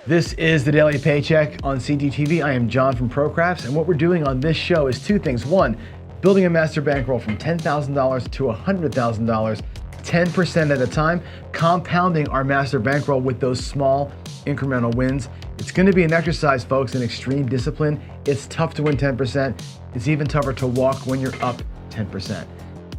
This is the Daily Paycheck on CTTV. I am John from ProCrafts, and what we're doing on this show is two things. One, building a master bankroll from $10,000 to $100,000, 10% at a time, compounding our master bankroll with those small incremental wins. It's going to be an exercise, folks, in extreme discipline. It's tough to win 10%. It's even tougher to walk when you're up 10%.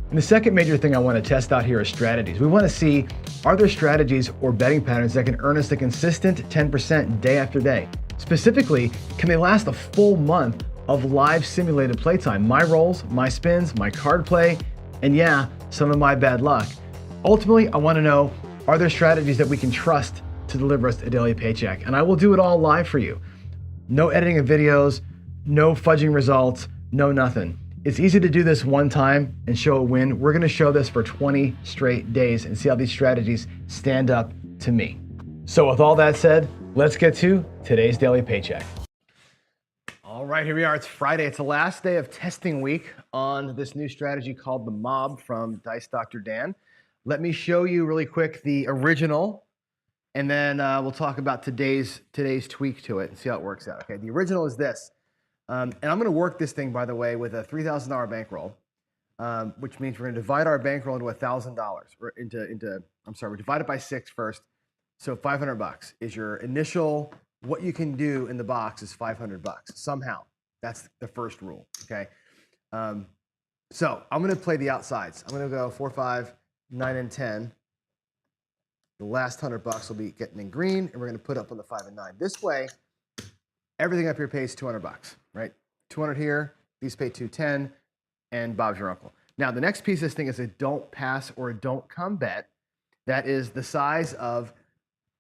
And the second major thing I want to test out here is strategies. We want to see, are there strategies or betting patterns that can earn us a consistent 10% day after day? Specifically, can they last a full month of live simulated playtime? My rolls, my spins, my card play, and yeah, some of my bad luck. Ultimately, I want to know, are there strategies that we can trust to deliver us a daily paycheck? And I will do it all live for you. No editing of videos, no fudging results, no nothing. It's easy to do this one time and show a win. We're gonna show this for 20 straight days and see how these strategies stand up to me. So with all that said, let's get to today's daily paycheck. All right, here we are. It's Friday. It's the last day of testing week on this new strategy called the Mob from Dice Dr. Dan. Let me show you really quick the original, and then we'll talk about today's tweak to it and see how it works out. Okay, the original is this. And I'm going to work this thing, by the way, with a $3,000 bankroll, which means we're going to divide our bankroll into $1,000, or we divide it by 6 first. So $500 is your initial, what you can do in the box is $500 somehow. That's the first rule, okay? So I'm going to play the outsides. I'm going to go 4, 5, 9, and 10. The last $100 will be getting in green, and we're going to put up on the 5 and 9. This way, everything up here pays $200, right? 200 here, these pay 210, and Bob's your uncle. Now, the next piece of this thing is a don't pass or a don't come bet. That is the size of,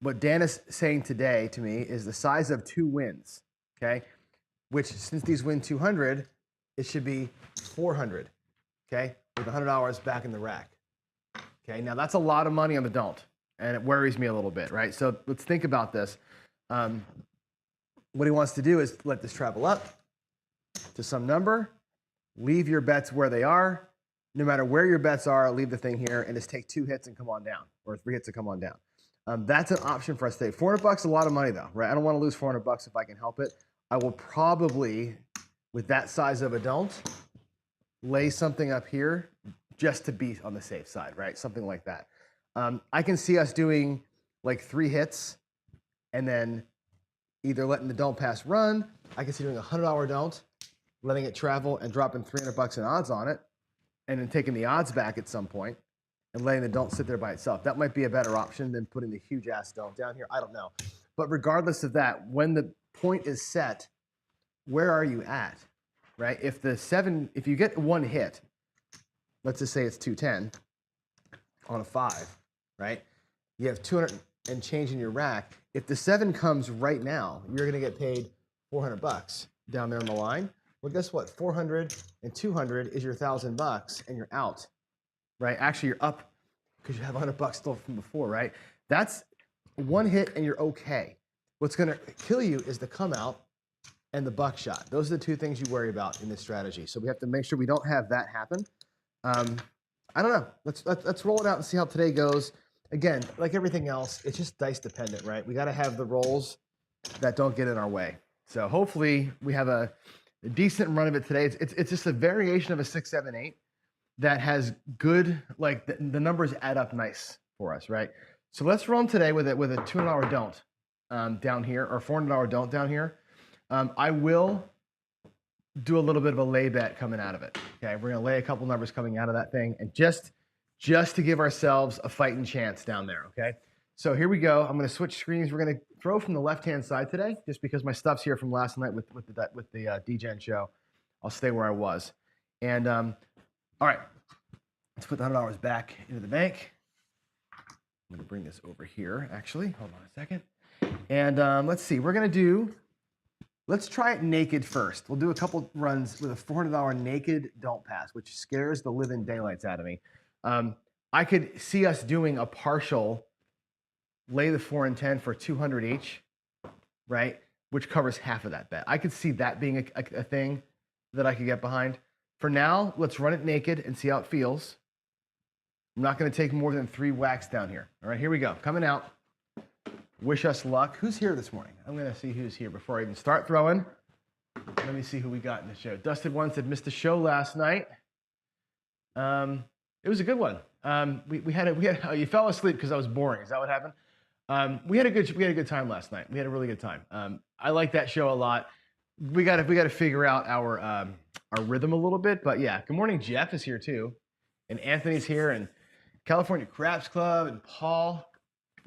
what Dan is saying today to me is the size of 2 wins, okay? Which, since these win 200, it should be 400, okay? With $100 back in the rack. Okay, now that's a lot of money on the don't, and it worries me a little bit, right? So let's think about this. What he wants to do is let this travel up to some number, leave your bets where they are. No matter where your bets are, leave the thing here and just take 2 hits and come on down, or 3 hits and come on down. That's an option for us today. $400 is a lot of money though, right? I don't want to lose $400 if I can help it. I will probably, with that size of a don't, lay something up here just to be on the safe side, right? Something like that. I can see us doing like 3 hits and then either letting the don't pass run. I can see doing a $100 don't, letting it travel and dropping $300 in odds on it, and then taking the odds back at some point and letting the don't sit there by itself. That might be a better option than putting the huge ass don't down here. I don't know. But regardless of that, when the point is set, where are you at, right? If you get 1 hit, let's just say it's 210 on a 5, right? You have 200 and change in your rack. If the 7 comes right now, you're going to get paid $400 down there on the line. Well, guess what? 400 and 200 is your $1,000, and you're out, right? Actually, you're up because you have $100 still from before, right? That's 1 hit, and you're okay. What's going to kill you is the come out and the buckshot. Those are the 2 things you worry about in this strategy. So we have to make sure we don't have that happen. I don't know. Let's roll it out and see how today goes. Again, like everything else, it's just dice dependent, right? We got to have the rolls that don't get in our way. So hopefully we have a decent run of it today. It's just a variation of a 6, 7, 8 that has good, like the numbers add up nice for us, right? So let's run today with a $200 don't down here, or $400 don't down here. I will do a little bit of a lay bet coming out of it. Okay, we're gonna lay a couple numbers coming out of that thing, and just to give ourselves a fighting chance down there, okay? So here we go. I'm gonna switch screens. We're gonna throw from the left-hand side today, just because my stuff's here from last night with the DGen show. I'll stay where I was. And all right, let's put the $100 back into the bank. I'm gonna bring this over here, actually. Hold on a second. And let's see, let's try it naked first. We'll do a couple runs with a $400 naked don't pass, which scares the living daylights out of me. I could see us doing a partial lay the 4 and 10 for 200 each, right? Which covers half of that bet. I could see that being a thing that I could get behind. For now, let's run it naked and see how it feels. I'm not going to take more than 3 whacks down here. All right, here we go. Coming out. wish us luck. Who's here this morning? I'm going to see who's here before I even start throwing. Let me see who we got in the show. Dusted One said missed the show last night. It was a good one. You fell asleep because I was boring. Is that what happened? We had a good time last night. We had a really good time. I like that show a lot. We got to figure out our rhythm a little bit. But yeah, good morning. Jeff is here too, and Anthony's here, and California Craps Club, and Paul.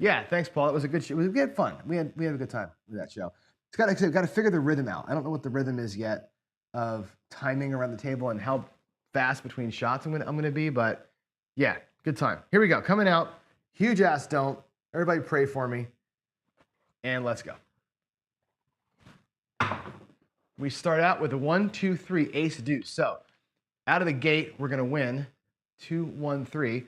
Yeah, thanks, Paul. It was a good show. We had fun. We had a good time with that show. It's got to figure the rhythm out. I don't know what the rhythm is yet of timing around the table and how fast between shots I'm gonna be, but yeah, good time. Here we go. Coming out, huge ass don't. Everybody pray for me, and let's go. We start out with a 1, 2, 3 ace deuce. So out of the gate, we're gonna win 2, 1, 3,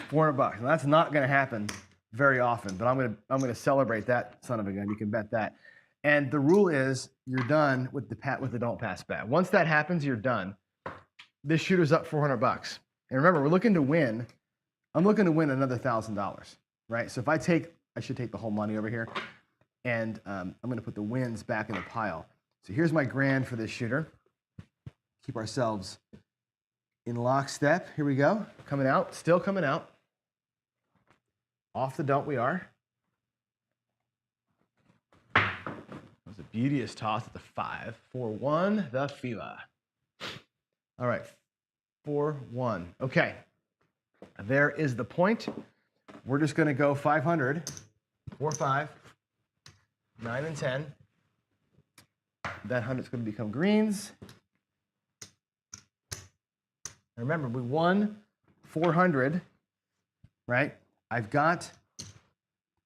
$400. Now that's not gonna happen very often, but I'm gonna celebrate that son of a gun. You can bet that. And the rule is you're done with the don't pass bet. Once that happens, you're done. This shooter's up $400. And remember, we're looking to win. I'm looking to win another $1,000, right? So if I should take the whole money over here, and I'm gonna put the wins back in the pile. So here's my grand for this shooter. Keep ourselves in lockstep. Here we go. Coming out, still coming out. Off the don't we are. That was a beauteous toss at the 5. 4-1, the Fila. All right, 4-1. Okay, there is the point. We're just gonna go 500, 4, 5, 9, and 10. That 100's gonna become greens. And remember, we won 400, right? I've got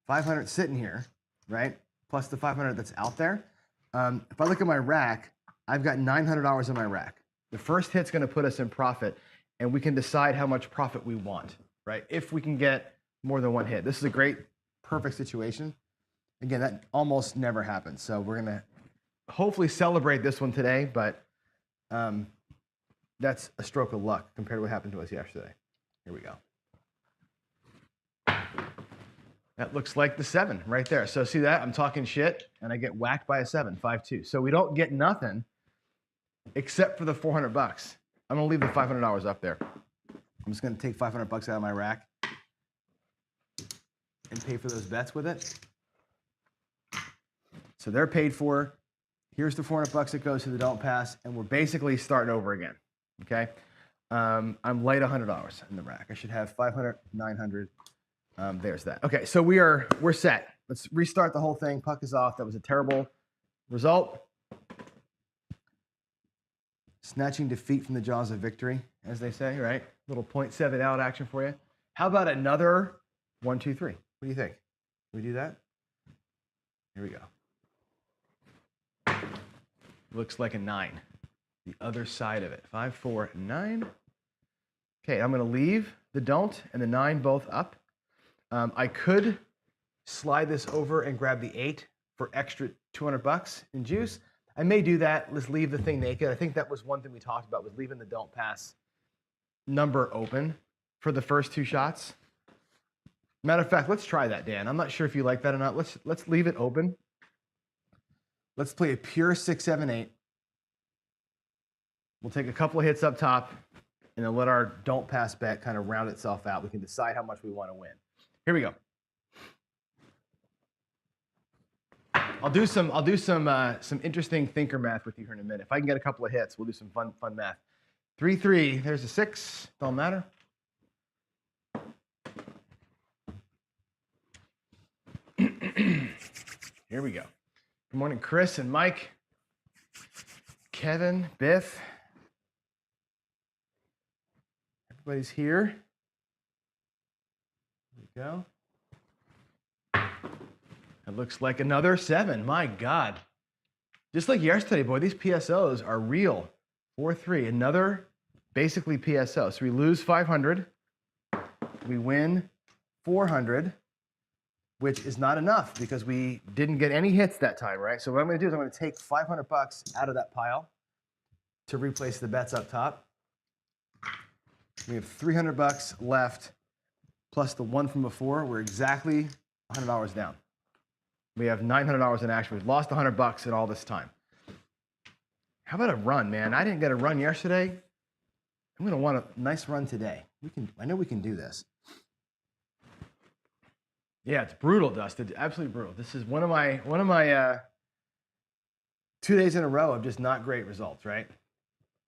500 sitting here, right? Plus the 500 that's out there. If I look at my rack, I've got $900 in my rack. The first hit's gonna put us in profit, and we can decide how much profit we want, right? If we can get more than one hit. This is a great, perfect situation. Again, that almost never happens. So we're gonna hopefully celebrate this one today, but that's a stroke of luck compared to what happened to us yesterday. Here we go. That looks like the 7 right there. So see that? I'm talking shit, and I get whacked by a 7, 5-2. So we don't get nothing except for the $400. I'm gonna leave the $500 up there. I'm just gonna take $500 out of my rack and pay for those bets with it. So they're paid for. Here's the $400 that goes to the don't pass, and we're basically starting over again, okay? I'm light $100 in the rack. I should have 500, 900. There's that. Okay, so we're set. Let's restart the whole thing. Puck is off. That was a terrible result. Snatching defeat from the jaws of victory, as they say, right? Little 0.7 out action for you. How about another 1, 2, 3? What do you think? Can we do that? Here we go. Looks like a 9. The other side of it. 5, 4, 9. Okay, I'm going to leave the don't and the 9 both up. I could slide this over and grab the 8 for extra $200 in juice. I may do that. Let's leave the thing naked. I think that was one thing we talked about, was leaving the don't pass number open for the first 2 shots. Matter of fact, let's try that, Dan. I'm not sure if you like that or not. Let's leave it open. Let's play a pure 6, 7, 8. We'll take a couple of hits up top, and then let our don't pass bet kind of round itself out. We can decide how much we want to win. Here we go. I'll do some interesting thinker math with you here in a minute. If I can get a couple of hits, we'll do some fun math. 3, 3. There's a 6. Don't matter. Here we go. Good morning, Chris and Mike, Kevin, Biff. Everybody's here. There we go. It looks like another 7. My God. Just like yesterday, boy, these PSOs are real. 4, 3. Another basically PSO. So we lose 500. We win 400, which is not enough because we didn't get any hits that time, right? So what I'm going to do is I'm going to take $500 out of that pile to replace the bets up top. We have $300 left plus the 1 from before. We're exactly $100 down. We have $900 in action. We've lost $100 in all this time. How about a run, man? I didn't get a run yesterday. I'm going to want a nice run today. I know we can do this. Yeah, it's brutal, Dustin. Absolutely brutal. This is one of my 2 days in a row of just not great results, right?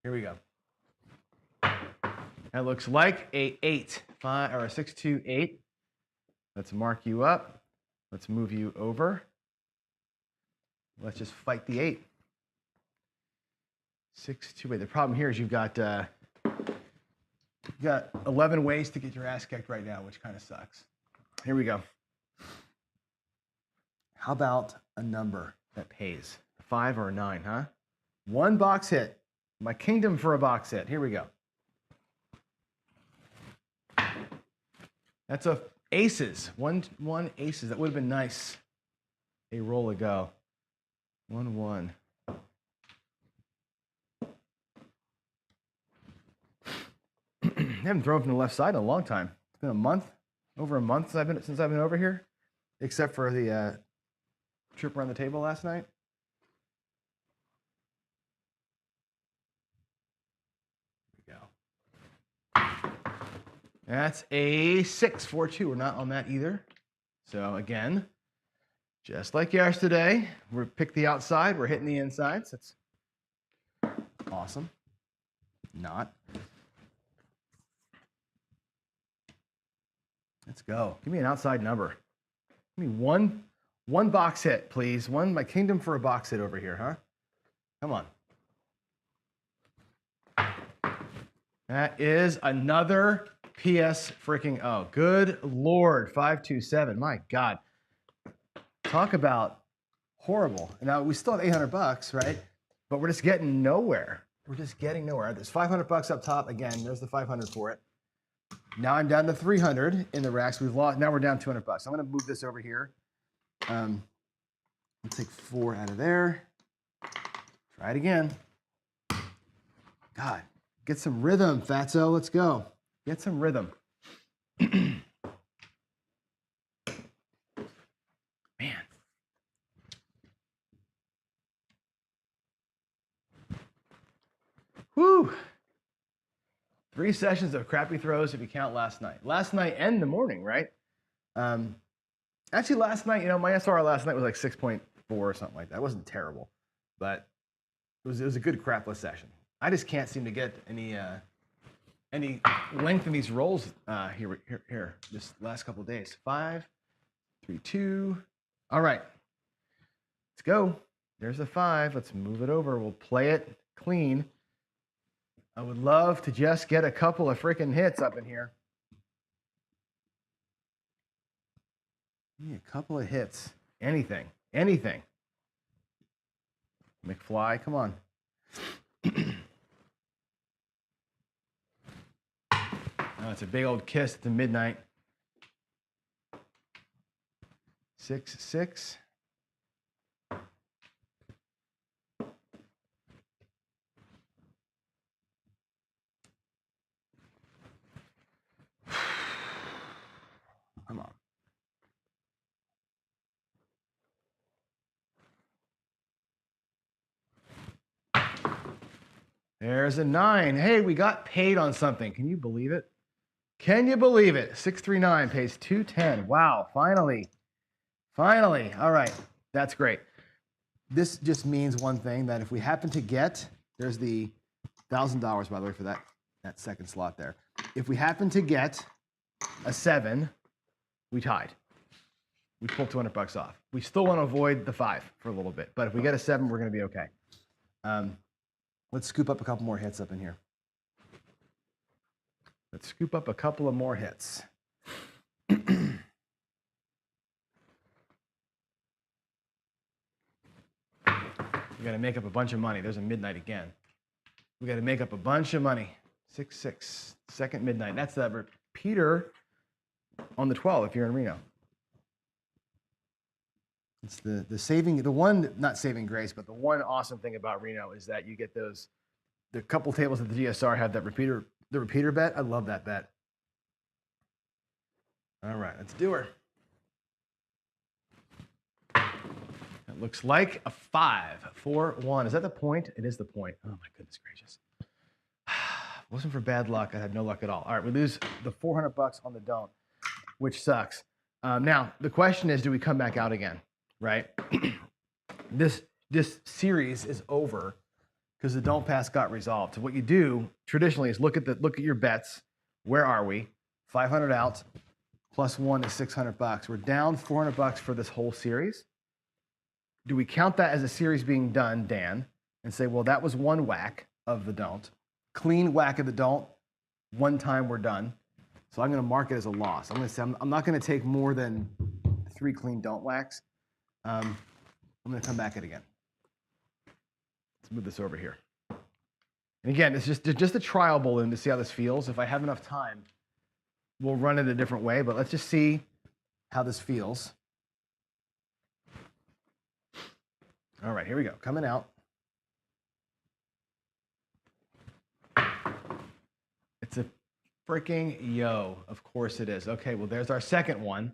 Here we go. That looks like a 8, 5, or a 6, 2, 8. Let's mark you up. Let's move you over. Let's just fight the 8. 6, 2, 8. The problem here is you've got 11 ways to get your ass kicked right now, which kind of sucks. Here we go. How about a number that pays? A 5 or a 9, huh? 1 box hit. My kingdom for a box hit. Here we go. That's a aces. One aces. That would have been nice. A roll ago. 1, 1. I haven't thrown from the left side in a long time. It's been a month, over a month since I've been over here, except for the trip around the table last night. Here we go. That's a 6, 4, 2. We're not on that either. So again, just like yesterday, we picked the outside. We're hitting the insides. That's awesome. Not. Let's go. Give me an outside number. Give me one box hit, please. My kingdom for a box hit over here, huh? Come on. That is another PS freaking O. Good Lord, 527. My God. Talk about horrible. Now, we still have $800, right? But we're just getting nowhere. We're just getting nowhere. There's $500 up top. Again, there's the 500 for it. Now I'm down to 300 in the racks. We've lost. Now we're down $200. I'm going to move this over here. Let's take 4 out of there. Try it again. God, get some rhythm, Fatso. Let's go. Get some rhythm. Man. Whew. 3 sessions of crappy throws if you count last night. Last night and the morning, right? Actually, last night, my SR last night was like 6.4 or something like that. It wasn't terrible, but it was a good crapless session. I just can't seem to get any length in these rolls here this last couple of days. 5, 3, 2. All right, let's go. There's the 5. Let's move it over. We'll play it clean. I would love to just get a couple of freaking hits up in here. A couple of hits. Anything. McFly, come on. Oh, it's a big old kiss at the midnight. 6, 6. Come on. There's a 9. Hey, we got paid on something. Can you believe it? Can you believe it? 639 pays 210. Wow, finally. All right, that's great. This just means one thing, that if we happen to get, there's the $1,000, by the way, for that second slot there. If we happen to get a 7, we tied. We pulled $200 off. We still want to avoid the 5 for a little bit, but if we get a 7, we're going to be okay. Let's scoop up a couple more hits up in here. Let's scoop up a couple of more hits. We got to make up a bunch of money. There's a midnight again. We got to make up a bunch of money. 6, 6, second midnight. That's that repeater on the 12 if you're in Reno. It's not saving grace, but the one awesome thing about Reno is that you get the couple tables at the GSR have that repeater bet. I love that bet. All right, let's do her. looks like a 5, 4, 1. Is that the point? It is the point. Oh my goodness gracious. Wasn't for bad luck. I had no luck at all. All right, we lose the $400 on the don't, which sucks. Now, the question is, do we come back out again, right? This series is over because the don't pass got resolved. So what you do traditionally is look at your bets. Where are we? 500 out, plus 1 is $600. We're down $400 for this whole series. Do we count that as a series being done, Dan, and say, well, that was one whack of the don't. Clean whack of the don't, one time we're done. So I'm going to mark it as a loss. I'm going to say I'm not going to take more than 3 clean don't whacks. I'm going to come back it again. Let's move this over here. And again, it's just a trial balloon to see how this feels. If I have enough time, we'll run it a different way, but let's just see how this feels. All right, here we go. Coming out. It's a freaking yo. Of course it is. Okay, well, there's our second one.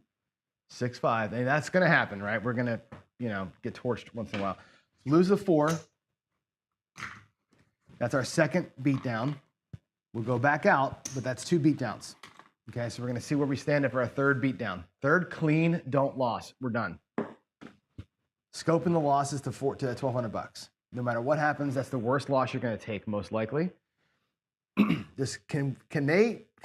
6-5. And that's going to happen, right? We're going to, get torched once in a while. Lose the 4. That's our second beatdown. We'll go back out, but that's 2 beatdowns. Okay, so we're going to see where we stand for our third beatdown. Third clean, don't loss. We're done. Scoping the losses to $1,200. No matter what happens, that's the worst loss you're going to take, most likely. Just can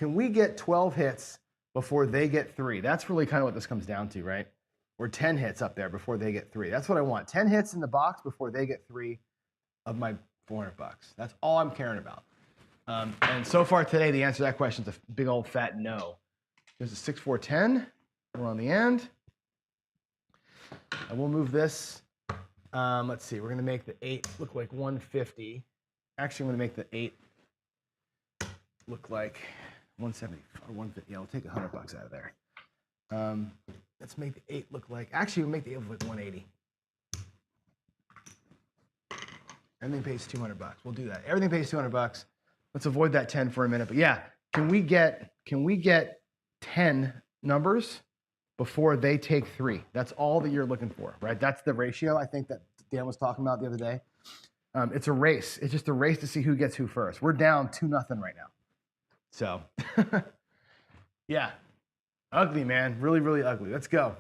we get 12 hits before they get 3? That's really kind of what this comes down to, right? Or 10 hits up there before they get 3. That's what I want. 10 hits in the box before they get 3 of my $400. That's all I'm caring about. And so far today, the answer to that question is a big old fat no. There's a 6, 4, 10. We're on the end. And we'll move this. Let's see. We're going to make the 8 look like 150. Actually, I'm going to make the 8 look like 170 or 150. Yeah, we'll take $100 out of there. Let's make the 8 look like. Actually, we'll make the 8 look like 180. Everything pays $200. We'll do that. Everything pays $200. Let's avoid that 10 for a minute. But yeah, can we get 10 numbers before they take 3? That's all that you're looking for, right? That's the ratio I think that Dan was talking about the other day. It's a race. It's just a race to see who gets who first. We're down 2-0 right now. So, yeah, ugly, man. Really, really ugly. Let's go.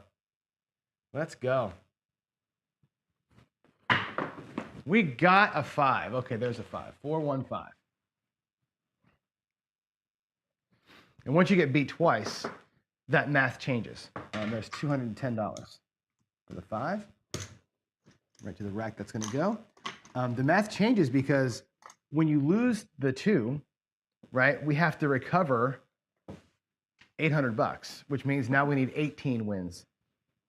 Let's go. We got a 5. Okay, there's a 5. 4, 1, 5. And once you get beat twice, that math changes. There's $210 for the 5. Right to the rack that's going to go. The math changes because when you lose the 2, right, we have to recover $800, which means now we need 18 wins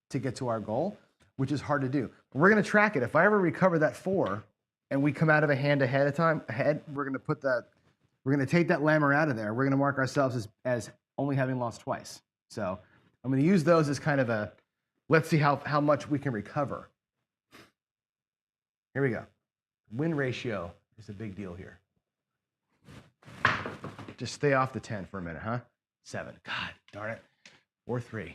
to get to our goal, which is hard to do. But we're going to track it. If I ever recover that 4 and we come out of a hand ahead, we're going to take that lammer out of there. We're going to mark ourselves as only having lost twice. So I'm going to use those as kind of a, let's see how much we can recover. Here we go. Win ratio is a big deal here. Just stay off the 10 for a minute, huh? 7. God darn it. Or 3.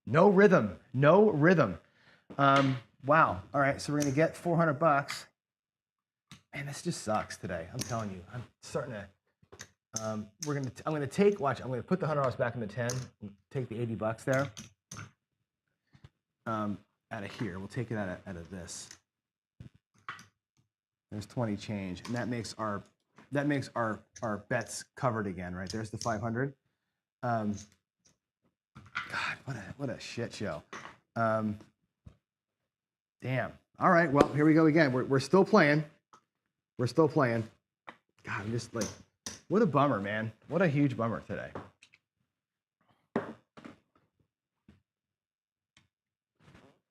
No rhythm. No rhythm. Wow. All right. So we're going to get $400. Man, this just sucks today. I'm telling you. I'm starting to. I'm going to put the $100 back in the 10. And take the $80 there. Out of here. We'll take it out of this. There's 20 change, and that makes our bets covered again, right? There's the 500. God, what a shit show. Damn. All right, well, here we go again. We're still playing. We're still playing. God, I'm just like, what a bummer, man. What a huge bummer today.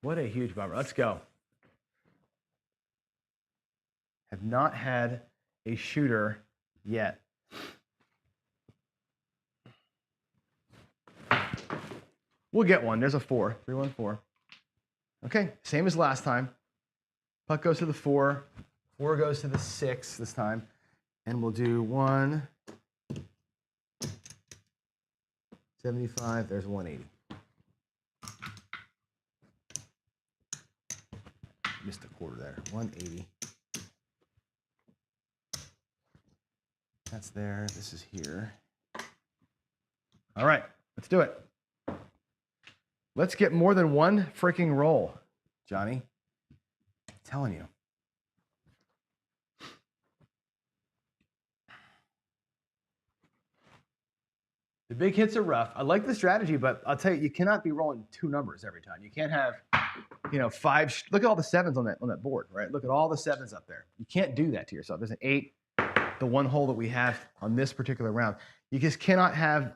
What a huge bummer. Let's go. Have not had a shooter yet. We'll get one. There's a 4. 3, 1, 4. Okay, same as last time. Puck goes to the 4. 4 goes to the 6 this time. And we'll do 175. There's 180. missed a quarter there. 180. That's there. This is here. All right, let's do it. Let's get more than one freaking roll, Johnny. I'm telling you. The big hits are rough. I like the strategy, but I'll tell you, you cannot be rolling two numbers every time. You can't have, five. Look at all the sevens on that board, right? Look at all the sevens up there. You can't do that to yourself. There's an 8, the one hole that we have on this particular round. You just cannot have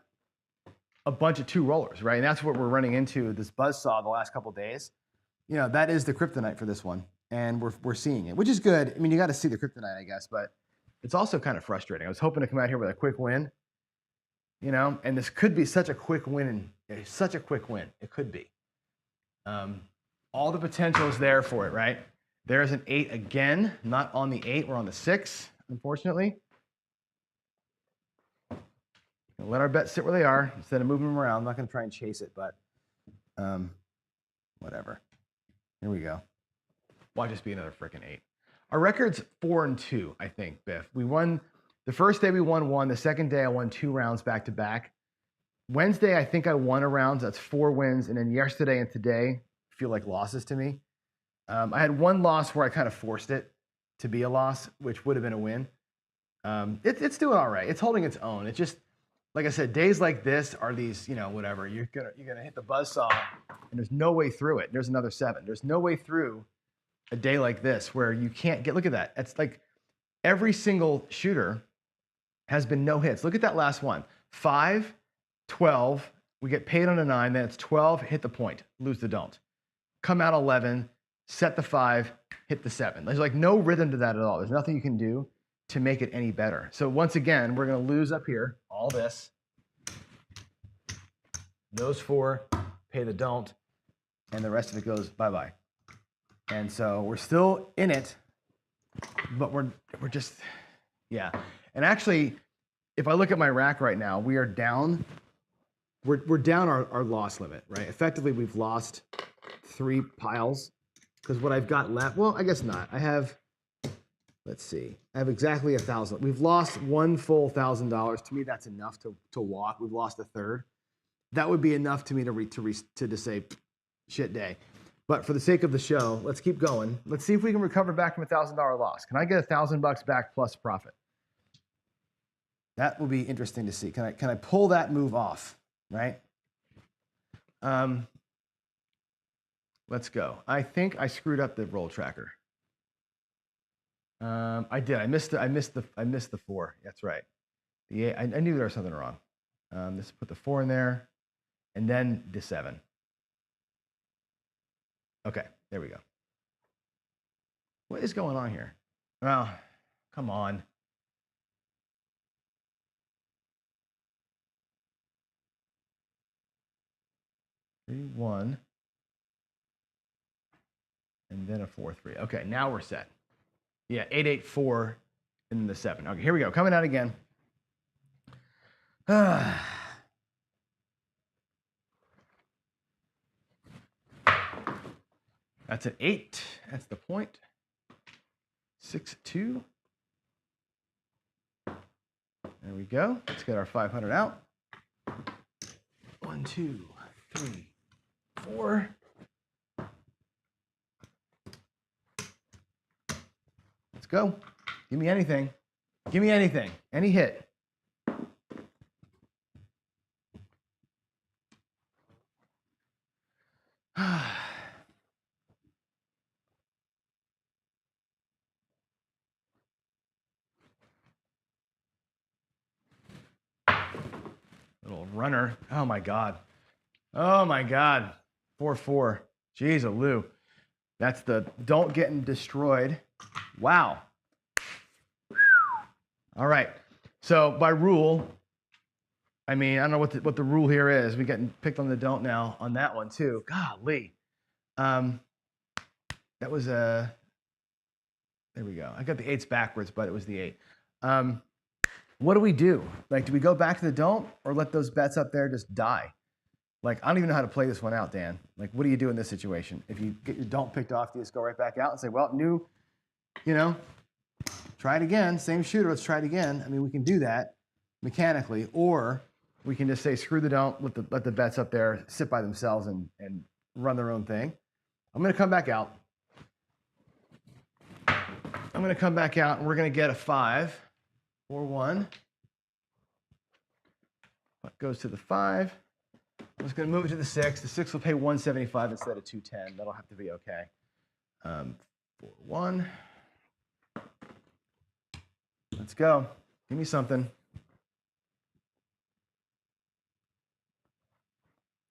a bunch of two rollers, right? And that's what we're running into this buzzsaw the last couple of days. That is the kryptonite for this one, and we're seeing it, which is good. I mean, you got to see the kryptonite, I guess, but it's also kind of frustrating. I was hoping to come out here with a quick win. And this could be such a quick win. Such a quick win. It could be. All the potential is there for it, right? There's an 8 again, not on the 8. We're on the 6, unfortunately. Let our bets sit where they are instead of moving them around. I'm not going to try and chase it, but whatever. Here we go. Why just be another freaking 8? Our record's 4-2, I think, Biff. We won. The first day we won 1. The second day I won 2 rounds back to back. Wednesday, I think I won a round. That's 4 wins. And then yesterday and today feel like losses to me. I had one loss where I kind of forced it to be a loss, which would have been a win. It's doing all right. It's holding its own. It's just, like I said, days like this are these, whatever. You're gonna hit the buzzsaw and there's no way through it. There's another 7. There's no way through a day like this where you can't get, look at that. It's like every single shooter has been no hits. Look at that last one. 5, 12, we get paid on a 9, then it's 12, hit the point, lose the don't. Come out 11, set the 5, hit the 7. There's like no rhythm to that at all. There's nothing you can do to make it any better. So once again, we're gonna lose up here, all this. Those 4, pay the don't, and the rest of it goes bye-bye. And so we're still in it, but we're just, yeah. And actually, if I look at my rack right now, we are down. We're down our loss limit, right? Effectively, we've lost 3 piles because what I've got left, well, I guess not. I have, let's see, I have exactly 1,000. We've lost 1 full $1,000. To me, that's enough to walk. We've lost a third. That would be enough to me to just say, shit day. But for the sake of the show, let's keep going. Let's see if we can recover back from a $1,000 loss. Can I get $1,000 back plus profit? That will be interesting to see. Can I pull that move off, right? Let's go. I think I screwed up the roll tracker. I did. I missed the 4. That's right. The 8. I knew there was something wrong. Let's put the 4 in there, and then the 7. Okay, there we go. What is going on here? Well, come on. Three, 1, and then a 4, 3. Okay, now we're set. Yeah, 8, 8, 4, and then the 7. Okay, here we go. Coming out again. That's an 8. That's the point. 6, 2. There we go. Let's get our 500 out. 1, 2, 3, 4. Let's go. Give me anything. Give me anything. Any hit. Little runner. Oh my God. Oh my God. 4, 4. Jeez, a Lou. That's the don't get destroyed. Wow. All right. So by rule, I mean, I don't know what the rule here is. We getting picked on the don't now on that one too. Golly. That was a, there we go. I got the 8s backwards, but it was the 8. What do we do? Like, do we go back to the don't or let those bets up there just die? Like, I don't even know how to play this one out, Dan. Like, what do you do in this situation? If you get your don't picked off, do you just go right back out and say, well, new, try it again. Same shooter, let's try it again. I mean, we can do that mechanically, or we can just say, screw the don't, let the bets up there sit by themselves and run their own thing. I'm going to come back out. I'm going to come back out, and we're going to get a 5 or 1. What goes to the 5? I'm just going to move it to the 6. The 6 will pay 175 instead of 210. That'll have to be okay. 4, 1. Let's go. Give me something.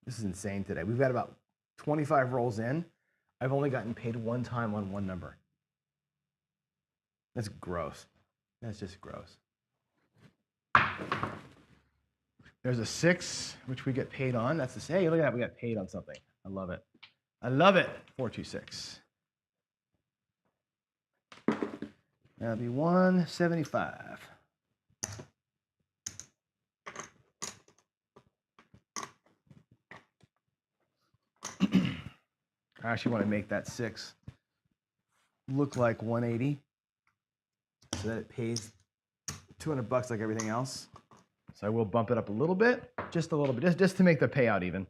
This is insane today. We've got about 25 rolls in. I've only gotten paid one time on one number. That's gross. That's just gross. There's a 6, which we get paid on. That's the same. Hey, look at that. We got paid on something. I love it. I love it. 426. That'll be 175. I actually want to make that 6 look like 180 so that it pays $200 like everything else. So I will bump it up a little bit, just a little bit, just to make the payout even.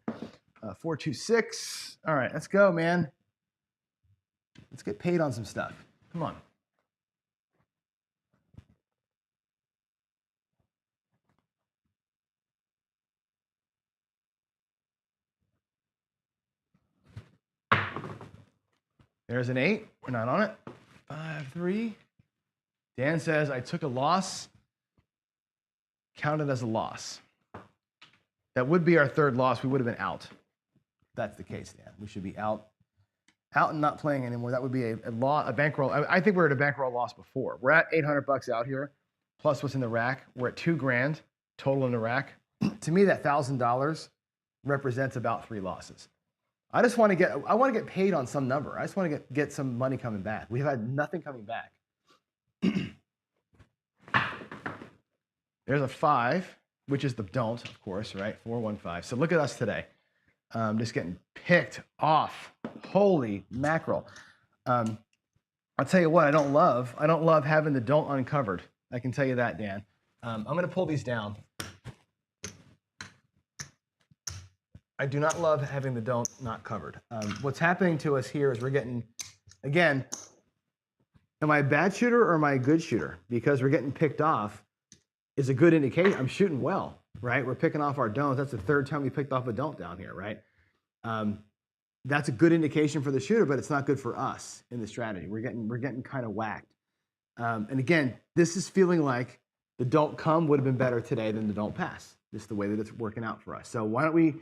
426. All right, let's go, man. Let's get paid on some stuff. Come on. There's an 8. We're not on it. 5, 3. Dan says, I took a loss. Counted as a loss. That would be our third loss. We would have been out. That's the case, Dan. We should be out and not playing anymore. That would be a bankroll. I think we're at a bankroll loss before. We're at $800 out here, plus what's in the rack. We're at $2,000 total in the rack. To me, that $1,000 represents about 3 losses. I want to get paid on some number. I just want to get some money coming back. We've had nothing coming back. There's a 5, which is the don't, of course, right? 415. So look at us today. Just getting picked off. Holy mackerel. I'll tell you what, I don't love having the don't uncovered. I can tell you that, Dan. I'm going to pull these down. I do not love having the don't not covered. What's happening to us here is we're getting, again, am I a bad shooter or am I a good shooter? Because we're getting picked off is a good indication. I'm shooting well, right? We're picking off our don'ts. That's the 3rd time we picked off a don't down here, right? That's a good indication for the shooter, but it's not good for us in the strategy. We're getting kind of whacked. And again, this is feeling like the don't come would have been better today than the don't pass. Just the way that it's working out for us. So why don't we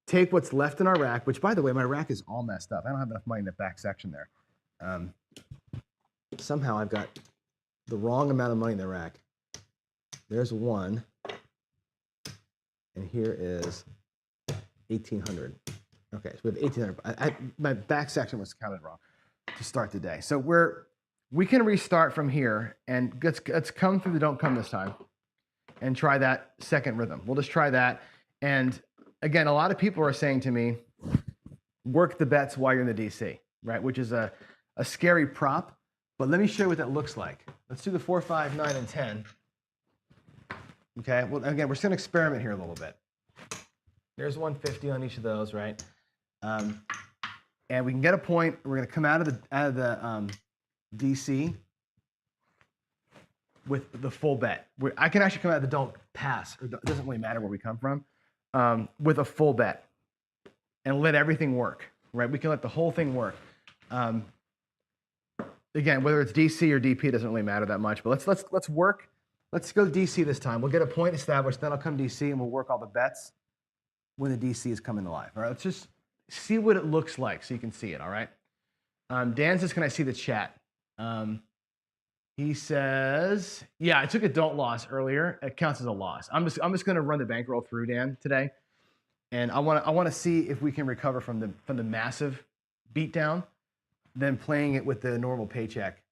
take what's left in our rack, which, by the way, my rack is all messed up. I don't have enough money in the back section there. Somehow I've got the wrong amount of money in the rack. There's 1, and here is 1,800. Okay, so we have 1,800. My back section was counted wrong to start the day. So we can restart from here, and let's come through the don't come this time and try that second rhythm. We'll just try that. And again, a lot of people are saying to me, work the bets while you're in the DC, right? Which is a scary prop, but let me show you what that looks like. Let's do the 4, 5, 9, and 10. Okay, well, again, we're just going to experiment here a little bit. There's 150 on each of those, right? And we can get a point. We're going to come out of the DC with the full bet. I can actually come out of the don't pass, or it doesn't really matter where we come from, with a full bet and let everything work, right? We can let the whole thing work. Again, whether it's DC or DP doesn't really matter that much, but let's work. Let's go DC this time. We'll get a point established, then I'll come DC and we'll work all the bets when the DC is coming to life. All right, let's just see what it looks like so you can see it, all right? Dan says, can I see the chat? He says, yeah, I took a don't loss earlier. It counts as a loss. I'm just going to run the bankroll through, Dan, today. And I want to see if we can recover from the massive beatdown, then playing it with the normal paycheck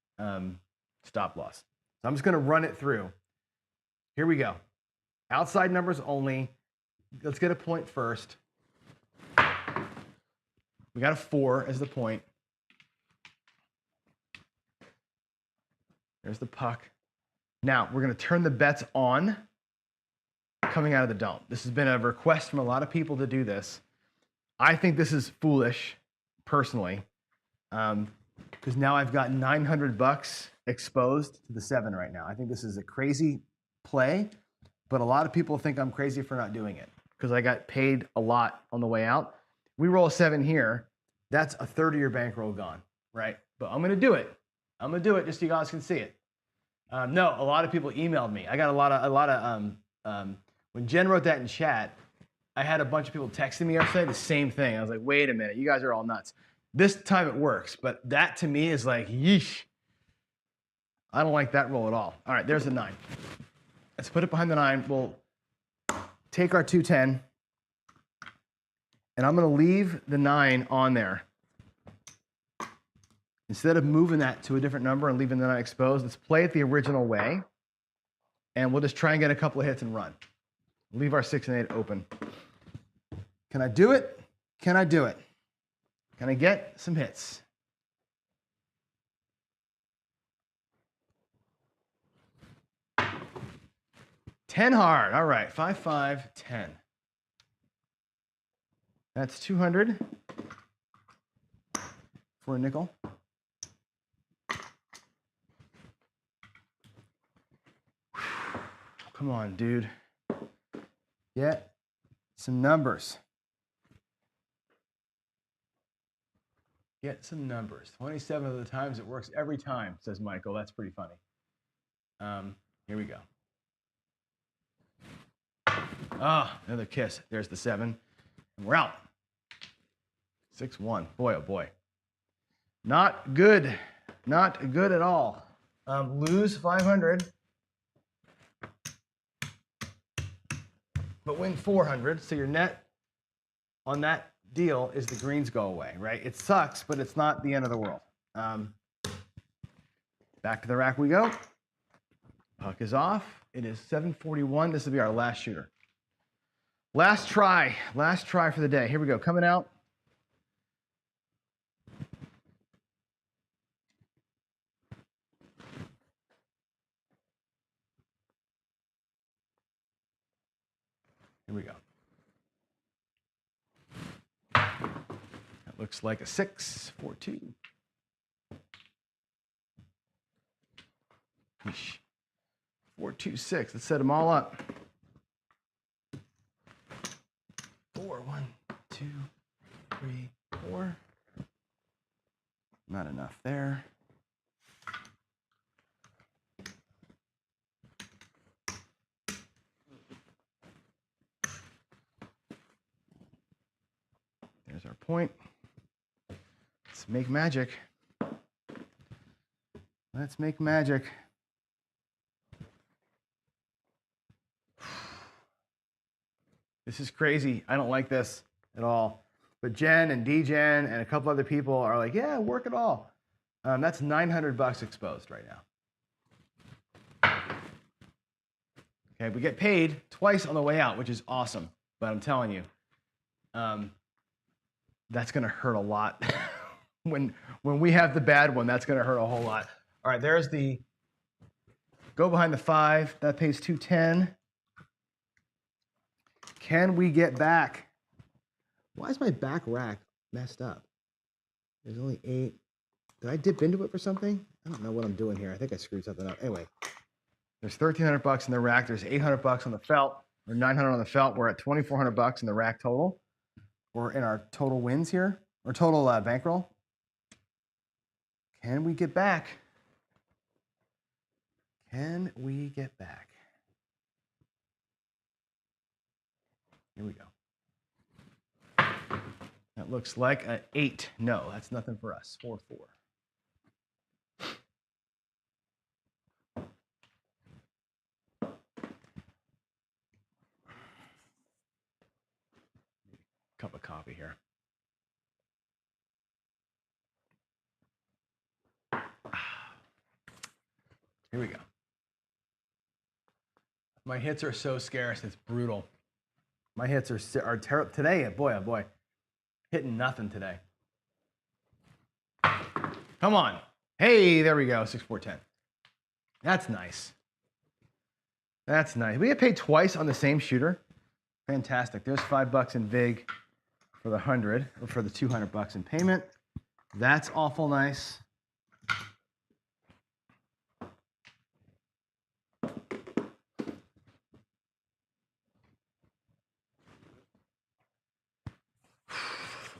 stop loss. So I'm just going to run it through. Here we go. Outside numbers only. Let's get a point first. We got a 4 as the point. There's the puck. Now, we're going to turn the bets on coming out of the dome. This has been a request from a lot of people to do this. I think this is foolish, personally, because now I've got $900 exposed to the 7 right now. I think this is a crazy play, but a lot of people think I'm crazy for not doing it because I got paid a lot on the way out. We roll a 7 here. That's a third of your bankroll gone, right? But I'm going to do it. I'm going to do it just so you guys can see it. No, a lot of people emailed me. I got a lot of when Jen wrote that in chat, I had a bunch of people texting me yesterday the same thing. I was like, wait a minute, you guys are all nuts. This time it works, but that to me is like, yeesh. I don't like that roll at all. All right, there's the 9. Let's put it behind the 9. We'll take our 210, and I'm going to leave the 9 on there. Instead of moving that to a different number and leaving the 9 exposed, let's play it the original way, and we'll just try and get a couple of hits and run. Leave our 6 and 8 open. Can I do it? Can I do it? Can I get some hits? $10 hard. All right, 5, 5, 10. That's 200 for a nickel. Come on, dude. Get some numbers. Get some numbers. 27 of the times it works every time, says Michael. That's pretty funny. Here we go. Ah, another kiss. There's the 7. And we're out. 6-1. Boy, oh boy. Not good. Not good at all. Lose 500. But win 400, so your net on that deal is the greens go away, right? It sucks, but it's not the end of the world. Back to the rack we go. Puck is off. It is 7:41. This will be our last shooter. Last try for the day. Here we go, coming out. Here we go. That looks like a 6, 4, 2. 4, 2, 6. Let's set them all up. 4, 1, 2, 3, 4. Not enough there. There's our point. Let's make magic. Let's make magic. This is crazy. I don't like this at all. But Jen and DGen and a couple other people are like, yeah, work it all. That's $900 exposed right now. Okay, we get paid twice on the way out, which is awesome. But I'm telling you, that's going to hurt a lot. when we have the bad one, that's going to hurt a whole lot. All right, there's the go behind the 5. That pays 210. Can we get back? Why is my back rack messed up? There's only 8. Did I dip into it for something? I don't know what I'm doing here. I think I screwed something up. Anyway, there's $1,300 in the rack. There's $800 on the felt, or $900 on the felt. We're at $2,400 in the rack total. We're in our total wins here, or total bankroll. Can we get back? Can we get back? Here we go. That looks like an 8. No, that's nothing for us. 4, 4. Cup of coffee here. Here we go. My hits are so scarce, it's brutal. My hits are terrible today. Boy, oh boy, hitting nothing today. Come on. Hey, there we go. 6, 4, 10. That's nice. That's nice. We get paid twice on the same shooter. Fantastic. There's $5 in VIG for the 100, or for the $200 in payment. That's awful nice.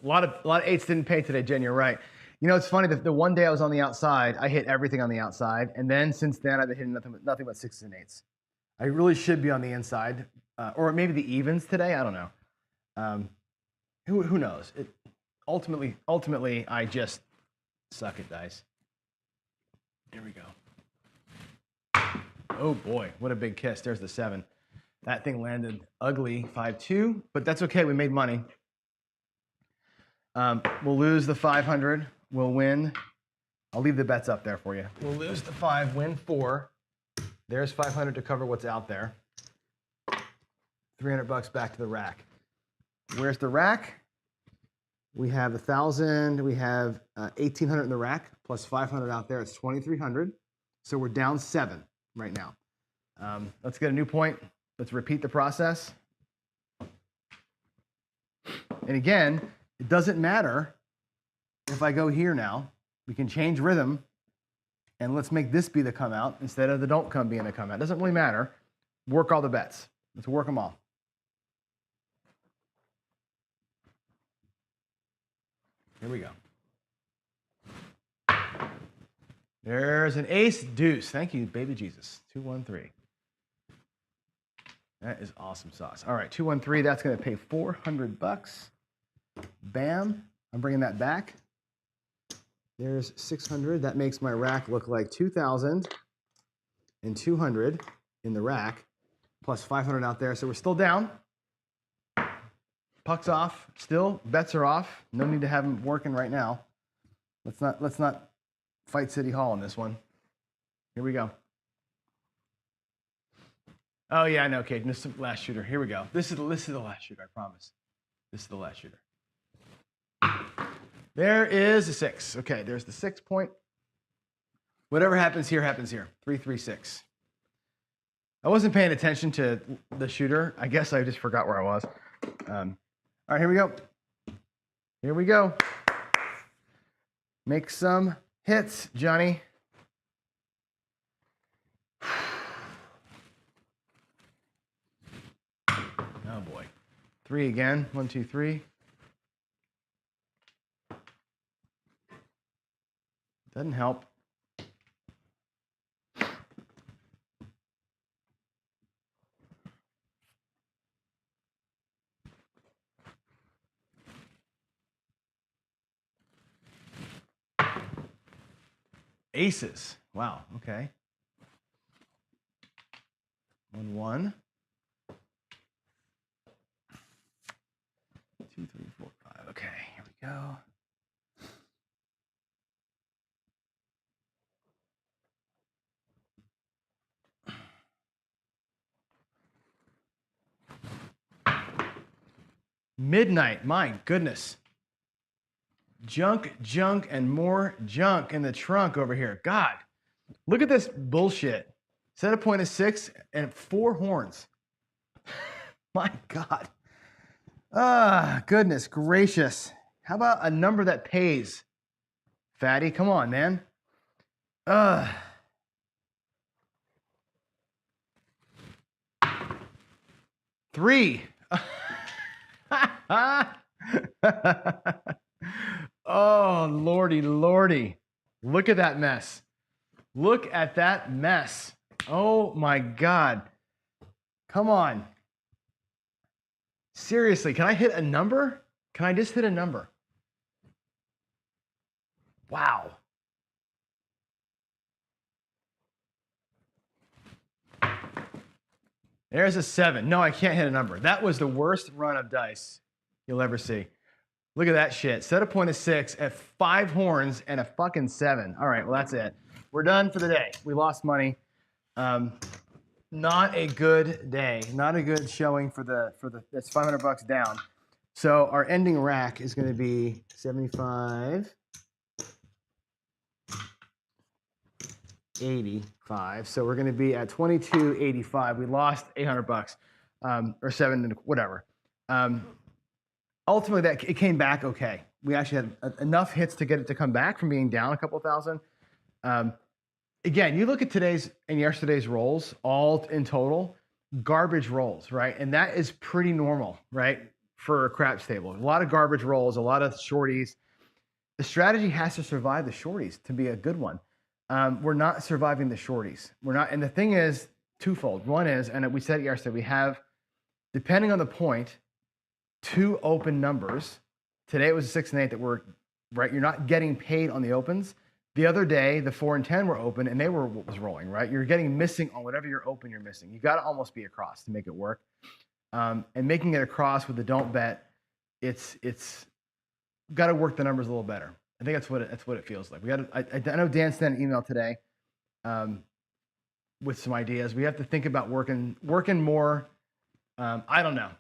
A lot of eights didn't pay today, Jen. You're right. You know, it's funny. The one day I was on the outside, I hit everything on the outside, and then since then I've been hitting nothing but 6s and 8s. I really should be on the inside, or maybe the evens today. I don't know. Who knows? Ultimately, I just suck at dice. Here we go. Oh boy, what a big kiss. There's the 7. That thing landed ugly, 5-2, but that's okay. We made money. We'll lose the 500. We'll win. I'll leave the bets up there for you. We'll lose the 5, win 4. There's 500 to cover what's out there. $300 back to the rack. Where's the rack? We have 1,000. We have 1,800 in the rack plus 500 out there. It's 2,300. So we're down 7 right now. Let's get a new point. Let's repeat the process. And again, it doesn't matter if I go here now. We can change rhythm, and let's make this be the come out instead of the don't come being the come out. It doesn't really matter. Work all the bets. Let's work them all. Here we go. There's an ace deuce. Thank you, baby Jesus. 2-1-3. That is awesome sauce. All right, 2-1-3. That's going to pay $400. Bam. I'm bringing that back. There's 600. That makes my rack look like 2,200 in the rack, plus 500 out there. So we're still down. Puck's off. Still, bets are off. No need to have them working right now. Let's not fight City Hall on this one. Here we go. Oh yeah, I know, Kate. This is the last shooter. Here we go. This is the last shooter. I promise. This is the last shooter. There is a 6. Okay, there's the 6 point. Whatever happens here, happens here. 3-3-6. I wasn't paying attention to the shooter. I guess I just forgot where I was. All right, here we go. Here we go. Make some hits, Johnny. Oh boy. 3 again. 1, 2, 3. Doesn't help. Aces. Wow. Okay. 1, 1. 2, 3, 4, 5. Okay. Here we go. Midnight, my goodness. Junk, and more junk in the trunk over here. God, look at this bullshit. Set a point of 6 and 4 horns. My God. Goodness gracious. How about a number that pays? Fatty, come on, man. 3. Oh, lordy. Look at that mess. Look at that mess. Oh, my God. Come on. Seriously, can I hit a number? Can I just hit a number? Wow. There's a 7. No, I can't hit a number. That was the worst run of dice you'll ever see. Look at that shit. Set a point of 6 at 5 horns and a fucking 7. All right, well, that's it. We're done for the day. We lost money. Not a good day. Not a good showing for the that's $500 down. So our ending rack is going to be 75. 85. So we're going to be at 22.85. We lost $800, or seven, whatever. Ultimately, that it came back okay. We actually had enough hits to get it to come back from being down a couple thousand. Again, you look at today's and yesterday's rolls, all in total, garbage rolls, right? And that is pretty normal, right, for a craps table. A lot of garbage rolls, a lot of shorties. The strategy has to survive the shorties to be a good one. We're not surviving the shorties. We're not, and the thing is twofold. One is, and we said it yesterday, we have, depending on the point, 2 open numbers. Today it was a 6 and 8 that were, right? You're not getting paid on the opens. The other day, the 4 and 10 were open and they were what was rolling, right? You're getting missing on whatever you're open, you're missing. You got to almost be across to make it work. And making it across with the don't bet, it's got to work the numbers a little better. I think that's what it feels like. We got. I know Dan sent an email today with some ideas. We have to think about working more. I don't know.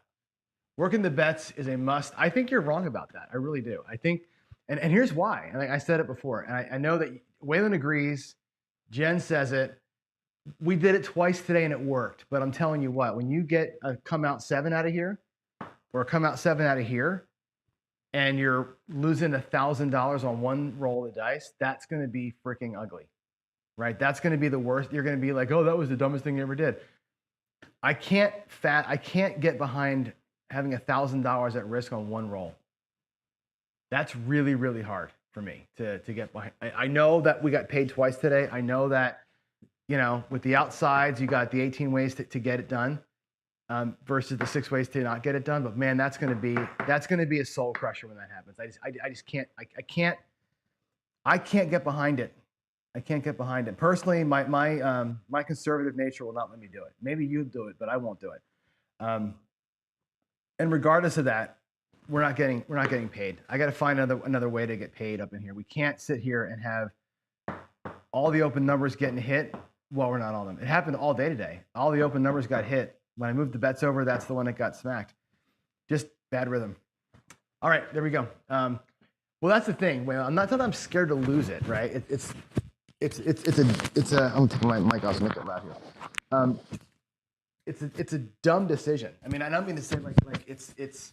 Working the bets is a must. I think you're wrong about that. I really do. I think, and here's why. And I said it before, and I know that Waylon agrees. Jen says it. We did it twice today and it worked. But I'm telling you what, when you get a come out 7 out of here, or a come out 7 out of here, and you're losing $1,000 on one roll of the dice, that's going to be freaking ugly, right? That's going to be the worst. You're going to be like, oh, that was the dumbest thing you ever did. I can't get behind having $1,000 at risk on one roll. That's really, really hard for me to get behind. I know that we got paid twice today. I know that, you know, with the outsides, you got the 18 ways to get it done versus the 6 ways to not get it done. But man, that's going to be a soul crusher when that happens. I just can't. I can't get behind it. I can't get behind it. Personally, my conservative nature will not let me do it. Maybe you do it, but I won't do it. And regardless of that, we're not getting paid. I got to find another way to get paid up in here. We can't sit here and have all the open numbers getting hit while we're not on them. It happened all day today. All the open numbers got hit. When I moved the bets over, that's the one that got smacked. Just bad rhythm. All right, there we go. Well, that's the thing. Well, I'm not that I'm scared to lose it, right? It's a. I'm gonna take my mic off so make it loud here. It's a dumb decision. I mean, I don't mean to say like it's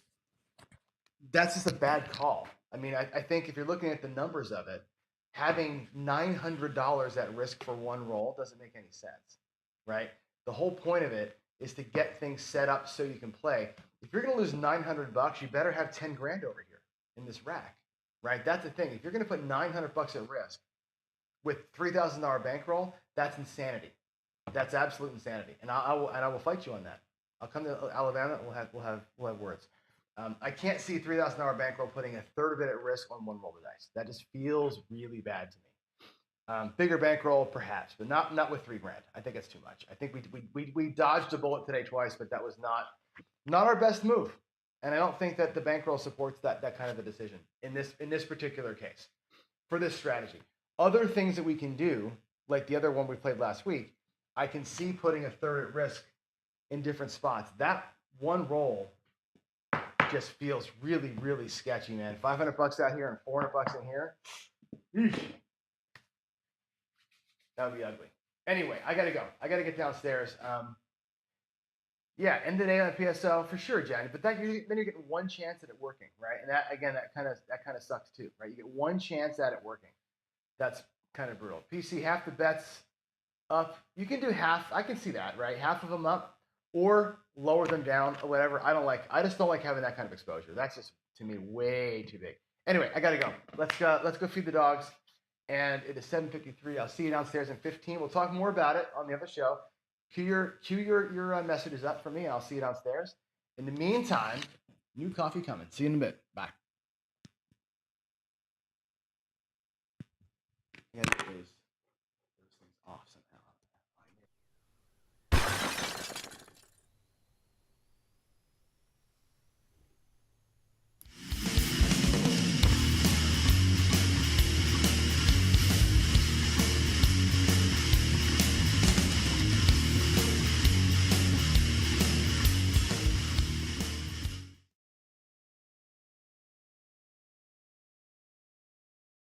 that's just a bad call. I mean, I think if you're looking at the numbers of it, having $900 at risk for one roll doesn't make any sense, right? The whole point of it is to get things set up so you can play. If you're going to lose $900, you better have 10 grand over here in this rack, right? That's the thing. If you're going to put $900 at risk with $3,000 bankroll, that's insanity. That's absolute insanity, and I will fight you on that. I'll come to Alabama. We'll have words. I can't see $3,000 bankroll putting a third of it at risk on one roll of dice. That just feels really bad to me. Bigger bankroll, perhaps, but not with $3 grand. I think it's too much. I think we dodged a bullet today twice, but that was not our best move. And I don't think that the bankroll supports that kind of a decision in this particular case for this strategy. Other things that we can do, like the other one we played last week, I can see putting a third at risk in different spots. That one roll just feels really, really sketchy, man. $500 out here and $400 in here. Eesh. That would be ugly. Anyway, I gotta go. I gotta get downstairs. Yeah, end of the day on PSL for sure, Jen. But then you're getting one chance at it working, right? And that again, that kind of sucks too, right? You get one chance at it working. That's kind of brutal. PC, half the bets up. You can do half. I can see that, right? Half of them up or lower them down or whatever. I just don't like having that kind of exposure. That's just, to me, way too big. Anyway, I gotta go. Let's go feed the dogs. And it is 7:53. I'll see you downstairs in 15. We'll talk more about it on the other show. Cue your messages up for me, and I'll see you downstairs. In the meantime, new coffee coming. See you in a bit. Bye.